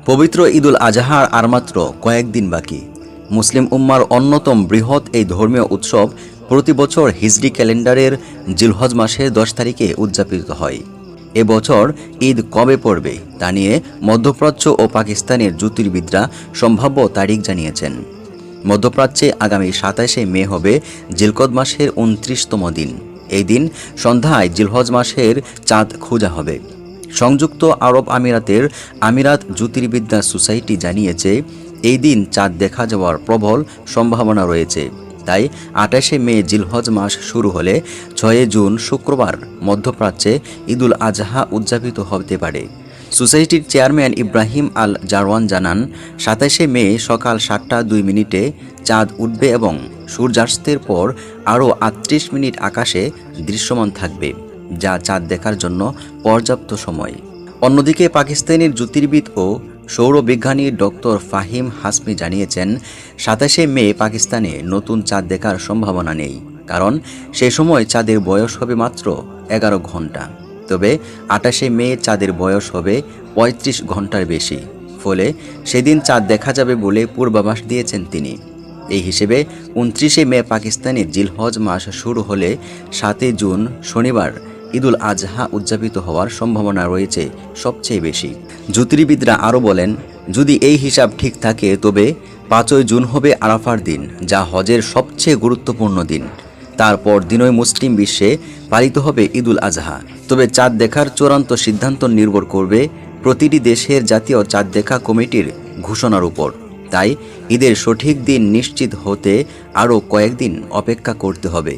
পবিত্র ঈদুল আজহার আর মাত্র কয়েকদিন বাকি। মুসলিম উম্মার অন্যতম বৃহৎ এই ধর্মীয় উৎসব প্রতি বছর হিজরি ক্যালেন্ডারের জিলহজ মাসের 10 তারিখে উদযাপিত হয়। এবছর ঈদ কবে পড়বে তা নিয়ে মধ্যপ্রাচ্য ও পাকিস্তানের জ্যোতির্বিদরা সম্ভাব্য তারিখ জানিয়েছেন। মধ্যপ্রাচ্যে আগামী 27শে মে হবে জিলকদ মাসের 29তম দিন। এই দিন সন্ধ্যায় জিলহজ মাসের চাঁদ খোঁজা হবে। সংযুক্ত আরব আমিরাতের আমিরাত জ্যোতির্বিদ্যা সোসাইটি জানিয়েছে, এই দিন চাঁদ দেখা যাওয়ার প্রবল সম্ভাবনা রয়েছে। তাই 28শে মে জিলহজ মাস শুরু হলে 6 জুন শুক্রবার মধ্যপ্রাচ্যে ঈদুল আজহা উদযাপিত হতে পারে। সোসাইটির চেয়ারম্যান ইব্রাহিম আল জারওয়ান জানান, 27শে মে সকাল 7টা 2 মিনিটে চাঁদ উঠবে এবং সূর্যাস্তের পর আরও 38 মিনিট আকাশে দৃশ্যমান থাকবে, যা চাঁদ দেখার জন্য পর্যাপ্ত সময়। অন্যদিকে পাকিস্তানের জ্যোতির্বিদ ও সৌরবিজ্ঞানী ডক্টর ফাহিম হাসমি জানিয়েছেন, 27শে মে পাকিস্তানে নতুন চাঁদ দেখার সম্ভাবনা নেই, কারণ সে সময় চাঁদের বয়স হবে মাত্র 11 ঘন্টা। তবে 28শে মে চাঁদের বয়স হবে 35 ঘন্টার বেশি, ফলে সেদিন চাঁদ দেখা যাবে বলে পূর্বাভাস দিয়েছেন তিনি। এই হিসেবে 29শে মে পাকিস্তানের জিলহজ মাস শুরু হলে 7 জুন শনিবার ঈদুল আজহা উদযাপিত হওয়ার সম্ভাবনা রয়েছে সবচেয়ে বেশি। জ্যোতির্বিদরা আরও বলেন, যদি এই হিসাব ঠিক থাকে তবে 5 জুন হবে আরাফার দিন, যা হজের সবচেয়ে গুরুত্বপূর্ণ দিন। তারপর দিনই মুসলিম বিশ্বে পালিত হবে ঈদুল আজহা। তবে চাঁদ দেখার চূড়ান্ত সিদ্ধান্ত নির্ভর করবে প্রতিটি দেশের জাতীয় চাঁদ দেখা কমিটির ঘোষণার উপর। তাই ঈদের সঠিক দিন নিশ্চিত হতে আরও কয়েকদিন অপেক্ষা করতে হবে।